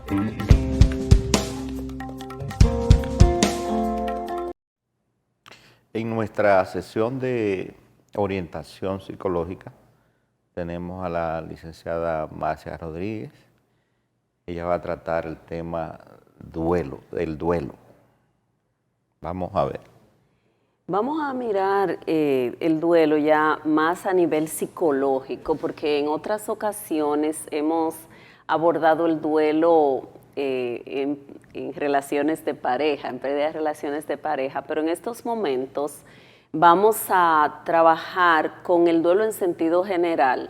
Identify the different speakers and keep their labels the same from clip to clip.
Speaker 1: En nuestra sesión de orientación psicológica tenemos a la licenciada Marcia Rodríguez. Ella va a tratar el tema del duelo. Vamos a ver.
Speaker 2: Vamos a mirar el duelo ya más a nivel psicológico, porque en otras ocasiones hemos abordado el duelo en relaciones de pareja, en pérdida de relaciones de pareja, pero en estos momentos vamos a trabajar con el duelo en sentido general.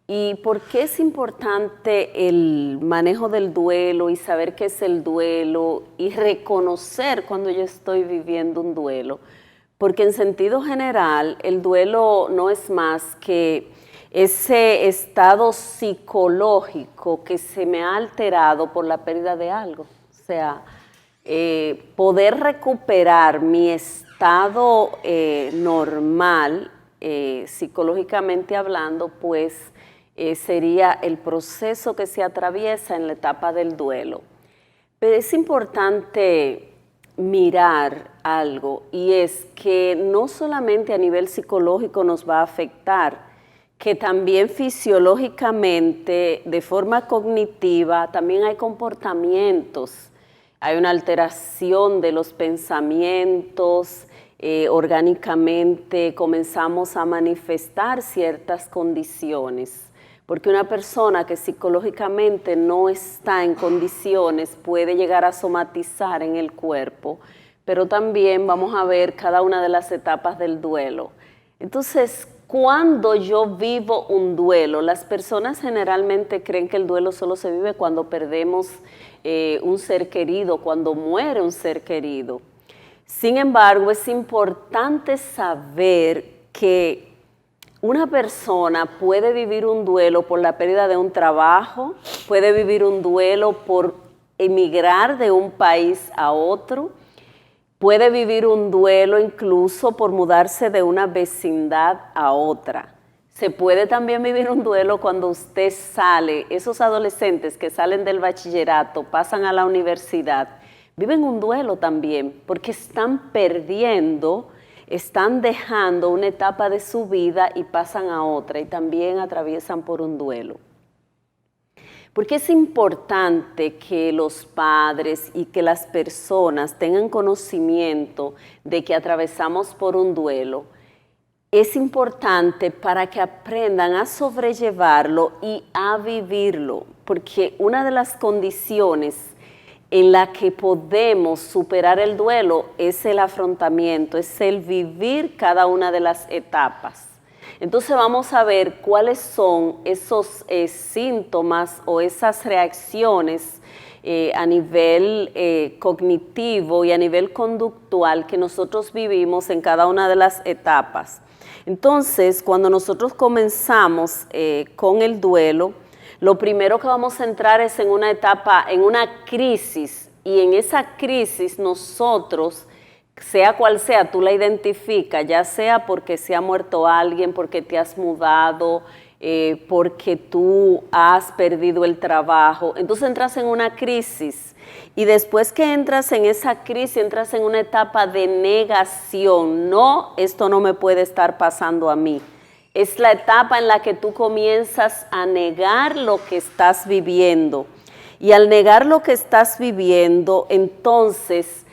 Speaker 2: ¿Y por qué es importante el manejo del duelo y saber qué es el duelo y reconocer cuando yo estoy viviendo un duelo? Porque en sentido general el duelo no es más que ese estado psicológico que se me ha alterado por la pérdida de algo. O sea, poder recuperar mi estado normal, psicológicamente hablando, pues sería el proceso que se atraviesa en la etapa del duelo. Pero es importante mirar algo, y es que no solamente a nivel psicológico nos va a afectar, que también fisiológicamente, de forma cognitiva, también hay comportamientos, hay una alteración de los pensamientos, orgánicamente comenzamos a manifestar ciertas condiciones. Porque una persona que psicológicamente no está en condiciones puede llegar a somatizar en el cuerpo, pero también vamos a ver cada una de las etapas del duelo. Entonces, cuando yo vivo un duelo, las personas generalmente creen que el duelo solo se vive cuando perdemos un ser querido, cuando muere un ser querido. Sin embargo, es importante saber que una persona puede vivir un duelo por la pérdida de un trabajo, puede vivir un duelo por emigrar de un país a otro, puede vivir un duelo incluso por mudarse de una vecindad a otra. Se puede también vivir un duelo cuando usted sale, esos adolescentes que salen del bachillerato, pasan a la universidad, viven un duelo también porque están perdiendo, están dejando una etapa de su vida y pasan a otra, y también atraviesan por un duelo. Porque es importante que los padres y que las personas tengan conocimiento de que atravesamos por un duelo. Es importante para que aprendan a sobrellevarlo y a vivirlo, porque una de las condiciones en la que podemos superar el duelo es el afrontamiento, es el vivir cada una de las etapas. Entonces vamos a ver cuáles son esos síntomas o esas reacciones a nivel cognitivo y a nivel conductual que nosotros vivimos en cada una de las etapas. Entonces, cuando nosotros comenzamos con el duelo, lo primero que vamos a entrar es en una etapa, en una crisis, y en esa crisis nosotros, sea cual sea, tú la identificas, ya sea porque se ha muerto alguien, porque te has mudado, porque tú has perdido el trabajo, entonces entras en una crisis, y después que entras en esa crisis, entras en una etapa de negación. No, esto no me puede estar pasando a mí. Es la etapa en la que tú comienzas a negar lo que estás viviendo. Y al negar lo que estás viviendo, entonces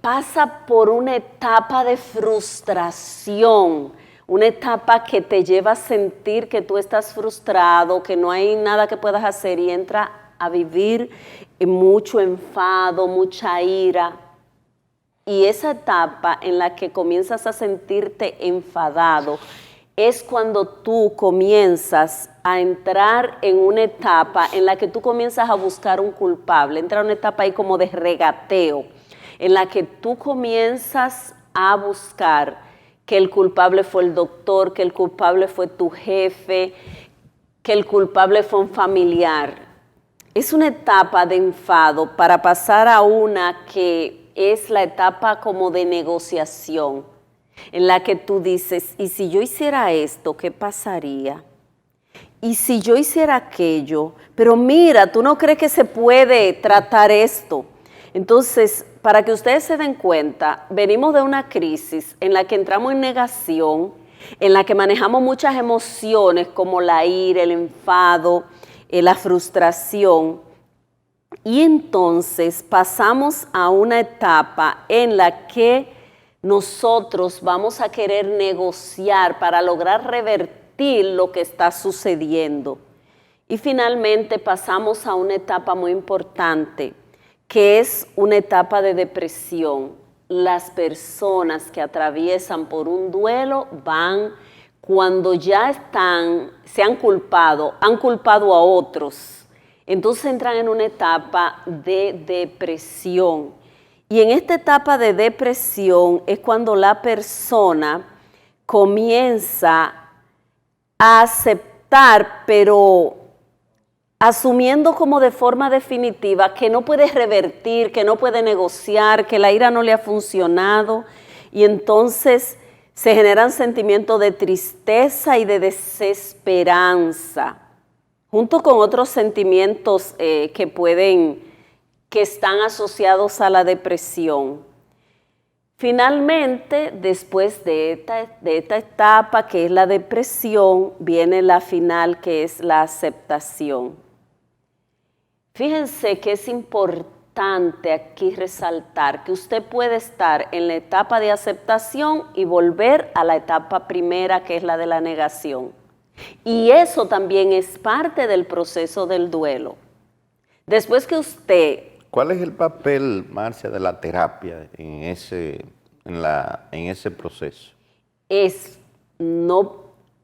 Speaker 2: pasa por una etapa de frustración, una etapa que te lleva a sentir que tú estás frustrado, que no hay nada que puedas hacer, y entra a vivir mucho enfado, mucha ira. Y esa etapa en la que comienzas a sentirte enfadado es cuando tú comienzas a entrar en una etapa en la que tú comienzas a buscar un culpable. Entra una etapa ahí como de regateo, en la que tú comienzas a buscar que el culpable fue el doctor, que el culpable fue tu jefe, que el culpable fue un familiar. Es una etapa de enfado para pasar a una que es la etapa como de negociación, en la que tú dices, ¿y si yo hiciera esto, qué pasaría? y si yo hiciera aquello, pero mira, tú no crees que se puede tratar esto. Entonces, para que ustedes se den cuenta, venimos de una crisis en la que entramos en negación, en la que manejamos muchas emociones como la ira, el enfado, la frustración, y entonces pasamos a una etapa en la que nosotros vamos a querer negociar para lograr revertir lo que está sucediendo. Y finalmente pasamos a una etapa muy importante, que es una etapa de depresión. Las personas que atraviesan por un duelo van cuando ya se han culpado a otros. Entonces entran en una etapa de depresión. Y en esta etapa de depresión es cuando la persona comienza a aceptar, pero asumiendo como de forma definitiva que no puede revertir, que no puede negociar, que la ira no le ha funcionado, y entonces se generan sentimientos de tristeza y de desesperanza, junto con otros sentimientos que están asociados a la depresión. Finalmente, después de esta etapa que es la depresión, viene la final que es la aceptación. Fíjense que es importante aquí resaltar que usted puede estar en la etapa de aceptación y volver a la etapa primera, que es la de la negación. Y eso también es parte del proceso del duelo. Después que usted...
Speaker 1: ¿Cuál es el papel, Marcia, de la terapia en ese proceso?
Speaker 2: Es no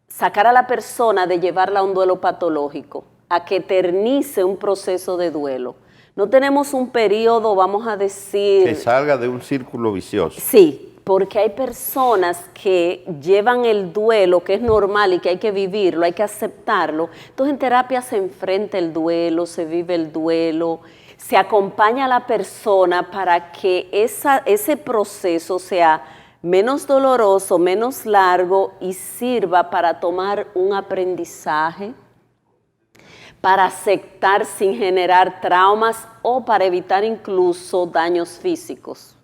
Speaker 2: sacar a la persona de llevarla a un duelo patológico, a que eternice un proceso de duelo. No tenemos un periodo, vamos a decir...
Speaker 1: Que salga de un círculo vicioso.
Speaker 2: Sí, porque hay personas que llevan el duelo, que es normal y que hay que vivirlo, hay que aceptarlo. Entonces en terapia se enfrenta el duelo, se vive el duelo, se acompaña a la persona para que ese proceso sea menos doloroso, menos largo y sirva para tomar un aprendizaje, para aceptar sin generar traumas o para evitar incluso daños físicos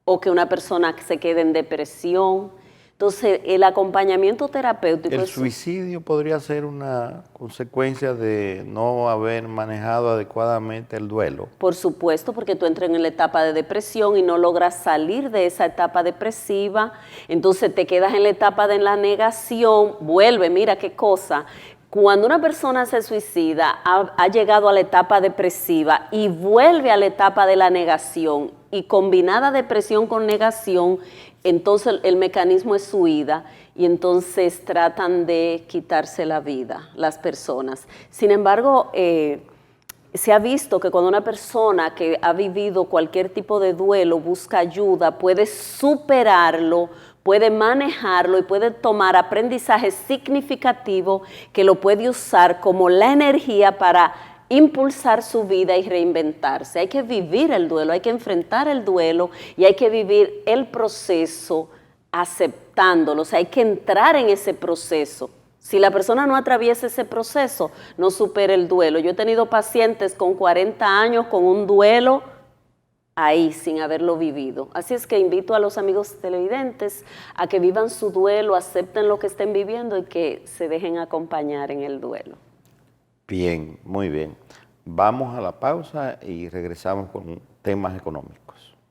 Speaker 2: o que una persona se quede en depresión. Entonces, el acompañamiento terapéutico...
Speaker 1: ¿El suicidio podría ser una consecuencia de no haber manejado adecuadamente el duelo?
Speaker 2: Por supuesto, porque tú entras en la etapa de depresión y no logras salir de esa etapa depresiva, entonces te quedas en la etapa de la negación, vuelve, mira qué cosa. Cuando una persona se suicida, ha llegado a la etapa depresiva y vuelve a la etapa de la negación, y combinada depresión con negación, entonces el mecanismo es huida y entonces tratan de quitarse la vida las personas. Sin embargo, se ha visto que cuando una persona que ha vivido cualquier tipo de duelo busca ayuda, puede superarlo, puede manejarlo y puede tomar aprendizaje significativo que lo puede usar como la energía para impulsar su vida y reinventarse. Hay que vivir el duelo, hay que enfrentar el duelo y hay que vivir el proceso aceptándolo. O sea, hay que entrar en ese proceso. Si la persona no atraviesa ese proceso, no supera el duelo. Yo he tenido pacientes con 40 años con un duelo ahí sin haberlo vivido. Así es que invito a los amigos televidentes a que vivan su duelo, acepten lo que estén viviendo y que se dejen acompañar en el duelo.
Speaker 1: Bien, muy bien. Vamos a la pausa y regresamos con temas económicos.